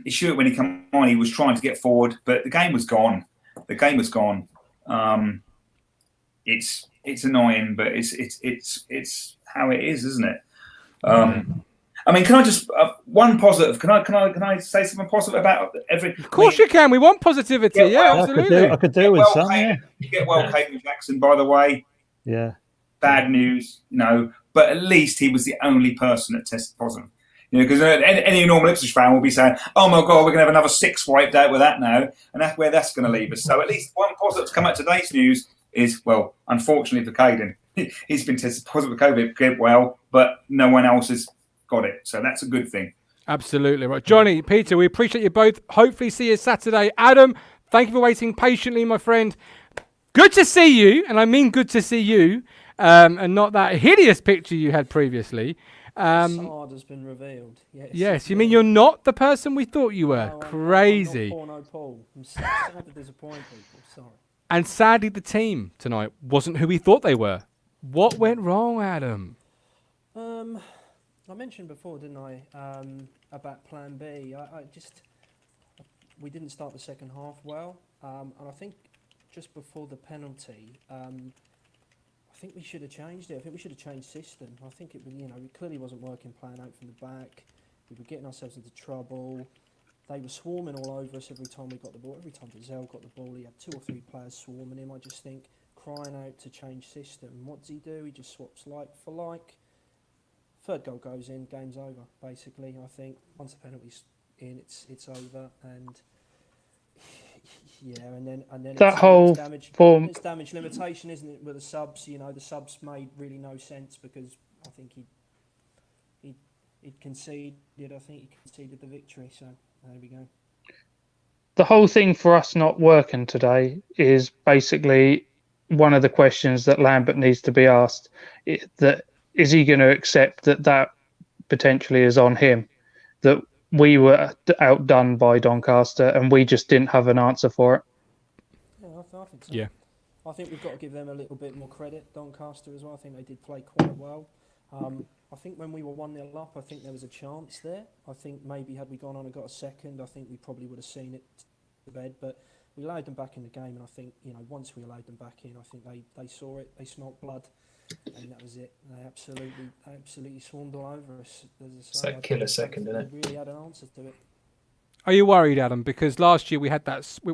He should, when he came on, he was trying to get forward, but the game was gone. It's annoying, but it's how it is, isn't it? I mean, can I just one positive? Can I say something positive about every? Of course you can. We want positivity. Absolutely. I could do with some. Get well, Caden Jackson. By the way. Yeah. Bad news, but at least he was the only person that tested positive. Because any normal Ipswich fan will be saying, "Oh my God, we're going to have another 6 wiped out with that now," and that's where that's going to leave us. So at least one positive to come out of today's news is, well, unfortunately for Caden, he's been tested positive for COVID, but no one else has got it. So that's a good thing. Absolutely right, Johnny, Peter. We appreciate you both. Hopefully, see you Saturday. Adam, thank you for waiting patiently, my friend. Good to see you, and I mean good to see you, and not that hideous picture you had previously. Facade has been revealed. Yes, you mean you're not the person we thought you were? No, Crazy. I'm not Paul. I'm sad to disappoint people. Sorry. And sadly, the team tonight wasn't who we thought they were. What went wrong, Adam? I mentioned before, didn't I, about Plan B. We didn't start the second half well, and I think just before the penalty. I think we should have changed it. I think we should have changed system. I think it clearly wasn't working playing out from the back. We were getting ourselves into trouble. They were swarming all over us every time we got the ball. Every time Giselle got the ball, he had 2 or 3 players swarming him. I just think crying out to change system. What does he do? He just swaps like for like. 3rd goal goes in, game's over. Basically, I think once the penalty's in, it's over. And yeah, and then that whole form. It's damage limitation, isn't it? With the subs, the subs made really no sense because I think he'd conceded. I think he conceded the victory. So there we go. The whole thing for us not working today is basically one of the questions that Lambert needs to be asked. That is he going to accept that potentially is on him? That we were outdone by Doncaster and we just didn't have an answer for it. Yeah, I think so. Yeah. I think we've got to give them a little bit more credit, Doncaster as well. I think they did play quite well. I think when we were 1-0 up, I think there was a chance there. I think maybe had we gone on and got a second, I think we probably would have seen it to bed. But we allowed them back in the game, and I think once we allowed them back in, I think they saw it, they smelt blood, and that was it. They absolutely swarmed all over us. It's that killer second, isn't it? We really had an answer to it. Are you worried, Adam? Because last year we had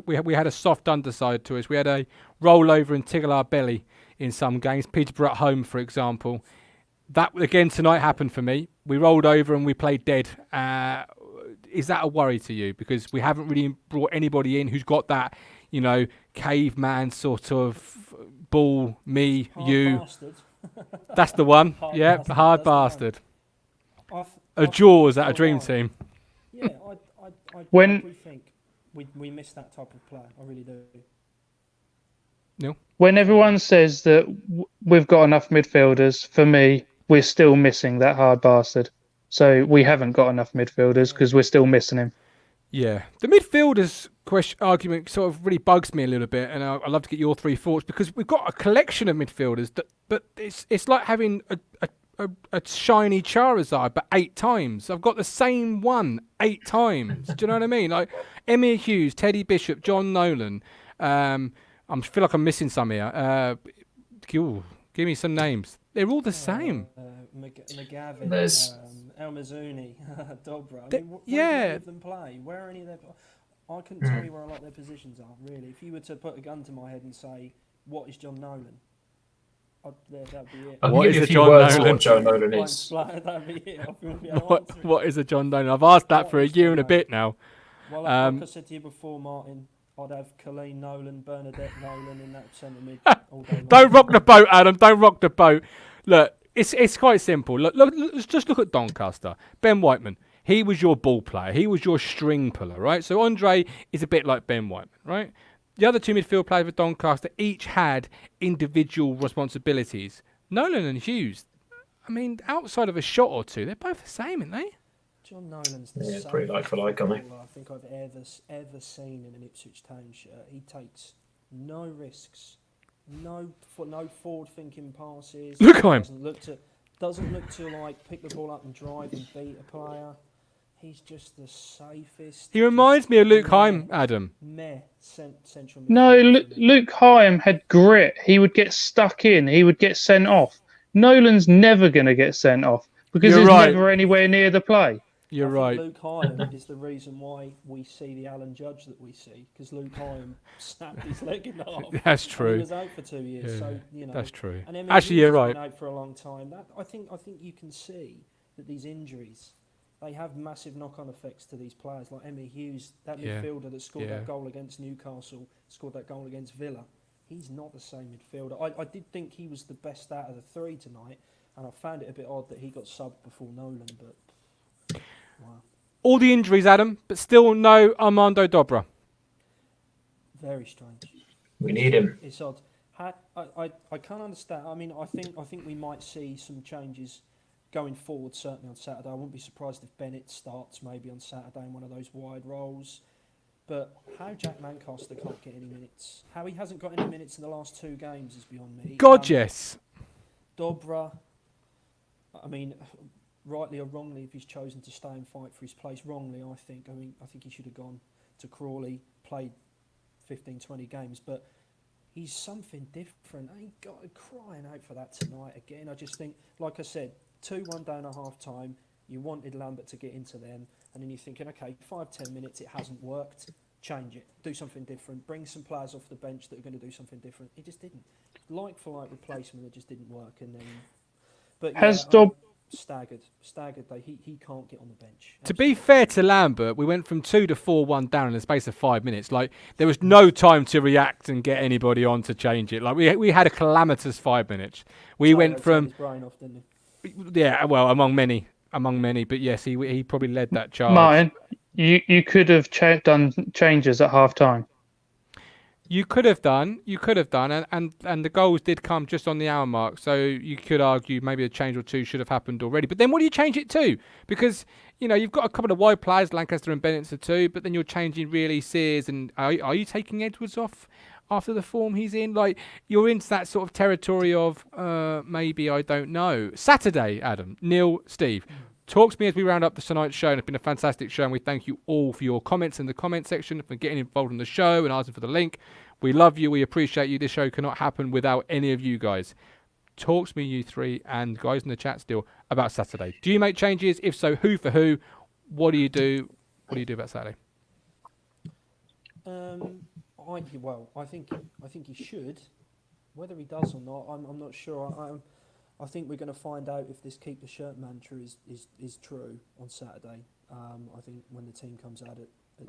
we had a soft underside to us. We had a rollover and tickle our belly in some games. Peterborough at home, for example. That again tonight happened for me. We rolled over and we played dead. Is that a worry to you? Because we haven't really brought anybody in who's got that, caveman sort of ball, me, Hard you. bastard. That's the one. Hard bastard. A Jaws at a dream team. Yeah, I think we miss that type of player. I really do. No. When everyone says that we've got enough midfielders, for me, we're still missing that hard bastard. So we haven't got enough midfielders because we're still missing him. Yeah, the midfielders argument sort of really bugs me a little bit, and I'd love to get your 3 thoughts because we've got a collection of midfielders, but it's like having a shiny Charizard, but 8 times. I've got the same one 8 times. Do you know what I mean? Like Emir Hughes, Teddy Bishop, John Nolan, I feel like I'm missing some here. Give me some names. They're all the same. McGavin, There's- El Mazzuni, Dobra. I They- mean, where do yeah. any of them play? Where are any of their... I couldn't tell you where a lot of their positions are, really. If you were to put a gun to my head and say, what is John Nolan? That'd be it. I can What give is you a a few John words Nolan? what Joe Nolan Blank is. slate, that'd be it. I wouldn't be able to answer it. What is a John Nolan? I've asked that What for a is year John and a Nolan? bit now. Well, like I said to you before, Martin, I'd have Colleen Nolan, Bernadette Nolan in that centre mid all day long. Don't rock the boat, Adam. Don't rock the boat. Look, it's quite simple. Look, let's just look at Doncaster. Ben Whiteman. He was your ball player. He was your string puller, right? So Andre is a bit like Ben Whiteman, right? The other two midfield players for Doncaster each had individual responsibilities. Nolan and Hughes, I mean, outside of a shot or two, they're both the same, aren't they? John Nolan's the Yeah, safest pretty like for like, aren't they? footballer I think I've ever seen in an Ipswich Town shirt. He takes no risks, no forward-thinking passes. Lukeheim. Doesn't look to like pick the ball up and drive and beat a player. He's just the safest. He reminds me of Luke Heim, Adam. Central. No, midfielder for me. Luke Hyam had grit. He would get stuck in. He would get sent off. Nolan's never going to get sent off because You're he's right. never anywhere near the play. You're I right. think Luke Hyam is the reason why we see the Alan Judge that we see, because Luke Hyam snapped his leg in half. That's And true. he was out for 2 years, Yeah, so you know that's true. And Emmy Actually, Hughes you're has right. been out for a long time. I think you can see that these injuries, they have massive knock-on effects to these players. Like Emmy Hughes, that Yeah, midfielder that scored yeah. that goal against Newcastle, scored that goal against Villa. He's not the same midfielder. I did think he was the best out of the three tonight, and I found it a bit odd that he got subbed before Nolan. But wow. All the injuries, Adam, but still no Armando Dobra. Very strange. We need him. It's odd. I can't understand. I mean, I think we might see some changes going forward. Certainly on Saturday. I wouldn't be surprised if Bennett starts maybe on Saturday in one of those wide roles. But how Jack Lancaster can't get any minutes, how he hasn't got any minutes in the last two games is beyond me. God, yes. Dobra. I mean, rightly or wrongly, if he's chosen to stay and fight for his place, wrongly, I think. I think he should have gone to Crawley, played 15, 20 games, but he's something different. I ain't got crying out for that tonight again. I just think, like I said, 2-1 down at half time. You wanted Lambert to get into them, and then you're thinking, okay, 5-10 minutes, it hasn't worked. Change it, do something different, bring some players off the bench that are going to do something different. It just didn't. Like for like replacement, it just didn't work. And then, but Has yeah, Dob staggered. Though he can't get on the bench. To be fair to Lambert, we went from 2 to 4-1 down in the space of 5 minutes. Like, there was no time to react and get anybody on to change it. Like, we had a calamitous 5 minutes. We went from, his brain off, didn't he? yeah, well, among many, but yes, he probably led that charge. Martin, you could have done changes at half time. You could have done, and the goals did come just on the hour mark. So you could argue maybe a change or two should have happened already. But then what do you change it to? Because, you know, you've got a couple of wide players, Lancaster and Bennett are two, but then you're changing really Sears. And are you taking Edwards off after the form he's in? Like, you're into that sort of territory of maybe, I don't know. Saturday, Adam, Neil, Steve. Talk to me as we round up tonight's show, and it's been a fantastic show, and we thank you all for your comments in the comment section, for getting involved in the show and asking for the link. We love you, we appreciate you. This show cannot happen without any of you guys. Talk to me, you three, and guys in the chat still, about Saturday. Do you make changes? If so, who for who? What do you do? What do you do about Saturday? I think he should. Whether he does or not, I'm not sure. I think we're going to find out if this keep the shirt mantra is true on Saturday. I think when the team comes out at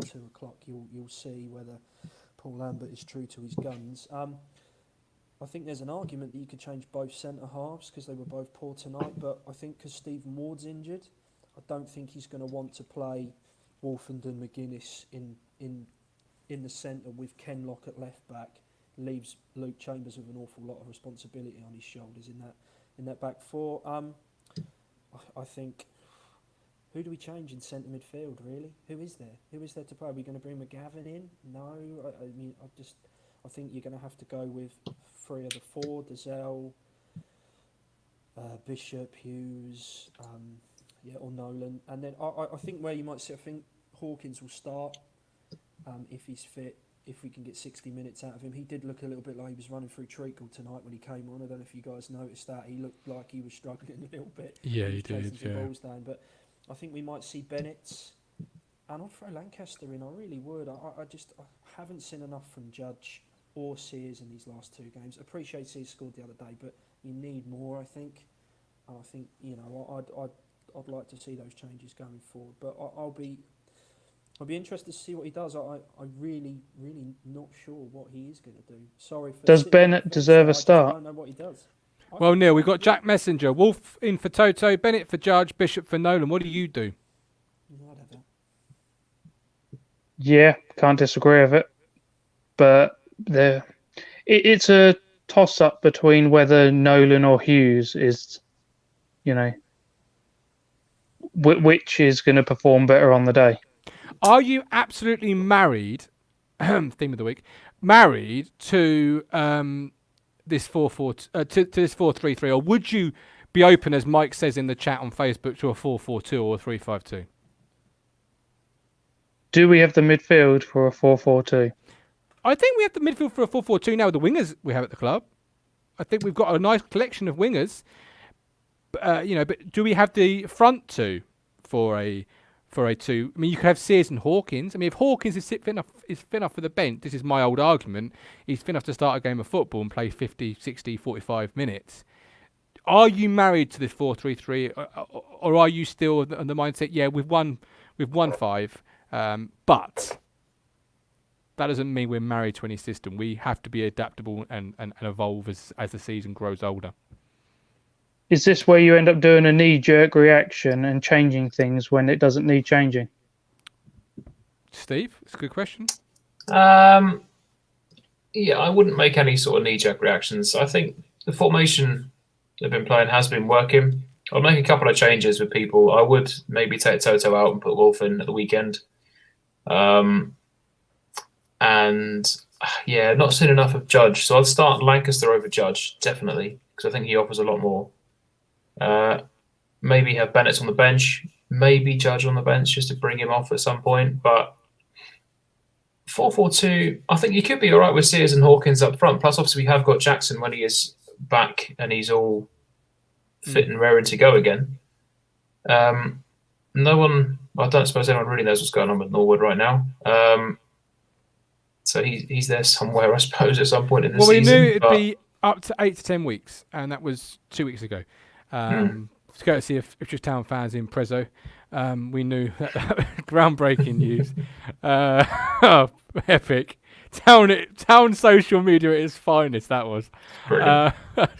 2 o'clock, you'll see whether Paul Lambert is true to his guns. I think there's an argument that you could change both centre halves because they were both poor tonight. But I think because Stephen Ward's injured, I don't think he's going to want to play Wolfenden, McGuinness in the centre with Ken Lock at left back. Leaves Luke Chambers with an awful lot of responsibility on his shoulders in that back four. I think, who do we change in centre midfield, really? Who is there? Who is there to play? Are we going to bring McGavin in? No. I think you're going to have to go with 3 of the 4, Dazelle, Bishop, Hughes, or Nolan. And then I think where you might see, I think Hawkins will start if he's fit. if we can get 60 minutes out of him. He did look a little bit like he was running through treacle tonight when he came on. I don't know if you guys noticed that. He looked like he was struggling a little bit. Yeah, he he was chasing did. some Yeah. balls down. But I think we might see Bennett, and I'd throw Lancaster in. I really would. I haven't seen enough from Judge or Sears in these last 2 games. Appreciate Sears scored the other day, but you need more, I think. And I think, you know, I'd like to see those changes going forward. But I'll be interested to see what he does. I really not sure what he is going to do. Sorry for. Does sitting on the Bennett fence deserve there. a start? I don't know what he does. Well, Neil, we've got Jack Messenger, Wolf in for Toto, Bennett for Judge, Bishop for Nolan. What do you do? I'd have that. Yeah, can't disagree with it. But it's a toss-up between whether Nolan or Hughes is, you know, which is going to perform better on the day. Are you absolutely married, theme of the week, married to this 4-4 to this 4-3-3, or would you be open, as Mike says in the chat on Facebook, to a 4-4-2 or a 3-5-2? Do we have the midfield for a 4-4-2? I think we have the midfield for a 4-4-2 now with the wingers we have at the club. I think we've got a nice collection of wingers. You know, but do we have the front two for a 2? I mean, you could have Sears and Hawkins. I mean, if Hawkins is fit enough for the bench, this is my old argument, he's fit enough to start a game of football and play 50, 60, 45 minutes. Are you married to this 4-3-3, or are you still on the mindset, yeah, we've won 5, but that doesn't mean we're married to any system. We have to be adaptable and evolve as the season grows older. Is this where you end up doing a knee-jerk reaction and changing things when it doesn't need changing? Steve, it's a good question. Yeah, I wouldn't make any sort of knee-jerk reactions. I think the formation they've been playing has been working. I'll make a couple of changes with people. I would maybe take Toto out and put Wolf in at the weekend. And yeah, not seen enough of Judge. So I'd start Lancaster over Judge, definitely, because I think he offers a lot more. Maybe have Bennett on the bench, maybe Judge on the bench just to bring him off at some point. But 4-4-2, I think you could be all right with Sears and Hawkins up front. Plus, obviously, we have got Jackson when he is back and he's all fit and raring to go again. No one, I don't suppose anyone really knows what's going on with Norwood right now. So he's there somewhere, I suppose, at some point in the season. Well, we knew it'd be up to 8 to 10 weeks, and that was 2 weeks ago. Courtesy of Ipswich Town fans in Prezzo, we knew that groundbreaking news. Epic. Town social media at its finest, that was.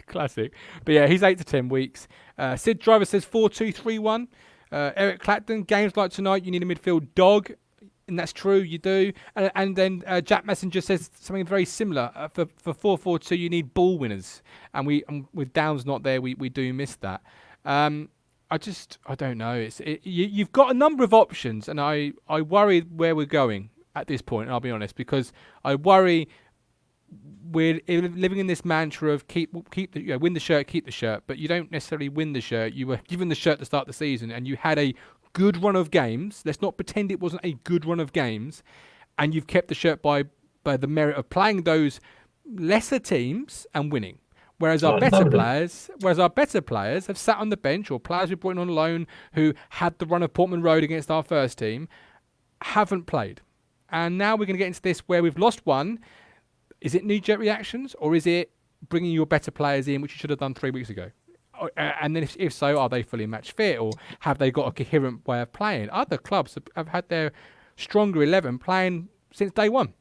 Classic. But yeah, he's 8 to 10 weeks. Sid Driver says 4-2-3-1. Eric Clapton, games like tonight, you need a midfield dog. And that's true, you do. And then Jack Messenger says something very similar. For 4-4-2, you need ball winners. And with Downs not there, we do miss that. I don't know. You've got a number of options, and I worry where we're going at this point, and I'll be honest, because I worry we're living in this mantra of win the shirt, keep the shirt, but you don't necessarily win the shirt. You were given the shirt to start the season, and you had a good run of games. Let's not pretend it wasn't a good run of games, and you've kept the shirt by the merit of playing those lesser teams and winning. Whereas our better players have sat on the bench, or players we brought in on loan who had the run of Portman Road against our first team, haven't played. And now we're going to get into this where we've lost one. Is it knee-jerk reactions, or is it bringing your better players in, which you should have done 3 weeks ago? And then if so, are they fully match fit, or have they got a coherent way of playing? Other clubs have had their stronger 11 playing since day one.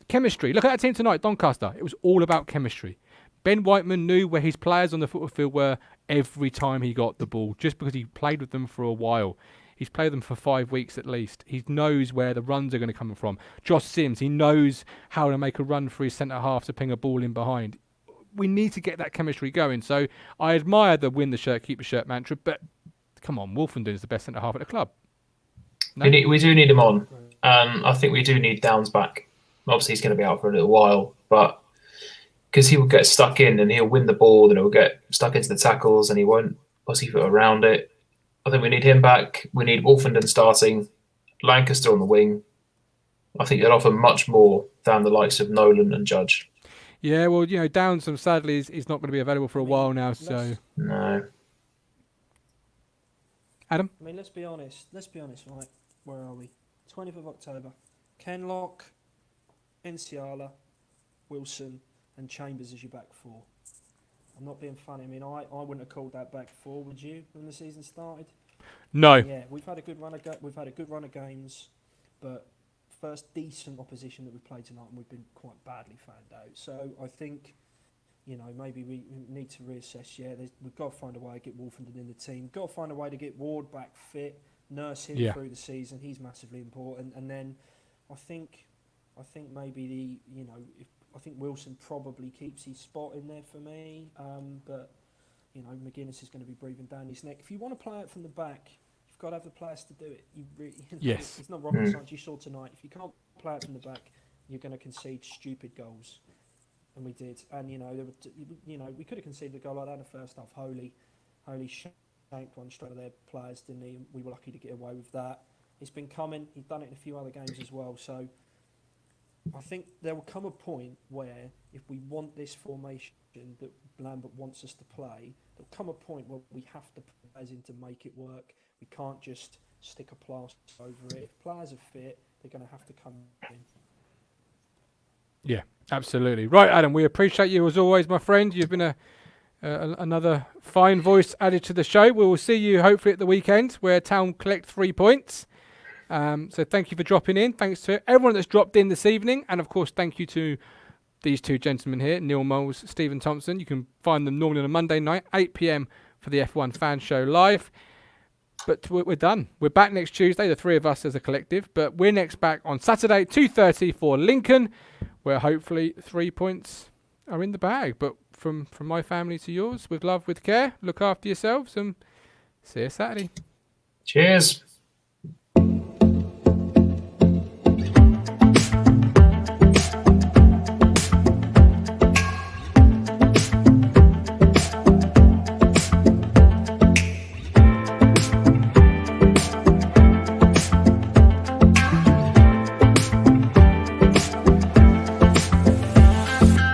Chemistry. Look at that team tonight, Doncaster. It was all about chemistry. Ben Whiteman knew where his players on the football field were every time he got the ball, just because he played with them for a while. He's played them for 5 weeks at least. He knows where the runs are going to come from. Josh Sims, he knows how to make a run for his centre-half to ping a ball in behind. We need to get that chemistry going. So I admire the win the shirt, keep the shirt mantra, but come on, Wolfenden is the best centre-half at the club. No? We do need him on. I think we do need Downs back. Obviously, he's going to be out for a little while, but because he will get stuck in and he'll win the ball and he'll get stuck into the tackles and he won't pussyfoot around it. I think we need him back. We need Wolfenden starting, Lancaster on the wing, I think they'd offer much more than the likes of Nolan and Judge. Yeah, well, Downs sadly is not going to be available for a while now. So no. Adam, I mean, let's be honest. Right, where are we? 20th of October. Kenlock, Enciala, Wilson, and Chambers as your back four. I'm not being funny. I mean, I wouldn't have called that back four, would you, when the season started? No. Yeah, we've had a good run of games, but first decent opposition that we played tonight, and we've been quite badly found out. So I think, maybe we need to reassess. Yeah, we've got to find a way to get Wolfenden in the team. Got to find a way to get Ward back fit, nurse him through the season. He's massively important. And then I think maybe I think Wilson probably keeps his spot in there for me. But McGuinness is going to be breathing down his neck. If you want to play it from the back, you've got to have the players to do it. Yes. It's not rocket science. You saw tonight. If you can't play it from the back, you're going to concede stupid goals. And we did. And, we could have conceded a goal like that in the first half. Holy shanked one straight of their players, didn't he? We were lucky to get away with that. It's been coming. He's done it in a few other games as well. So I think there will come a point where if we want this formation that Lambert wants us to play, there'll come a point where we have to put players in to make it work. We can't just stick a plaster over it. If players are fit, they're going to have to come in. Yeah, absolutely. Right, Adam, we appreciate you as always, my friend. You've been another fine voice added to the show. We will see you hopefully at the weekend where Town collect 3 points. So thank you for dropping in. Thanks to everyone that's dropped in this evening. And, of course, thank you to these two gentlemen here, Neil Moles, Stephen Thompson. You can find them normally on a Monday night, 8 p.m. for the F1 Fan Show live. But we're done. We're back next Tuesday, the three of us as a collective. But we're next back on Saturday, 2:30 for Lincoln, where hopefully 3 points are in the bag. But from my family to yours, with love, with care, look after yourselves, and see you Saturday. Cheers.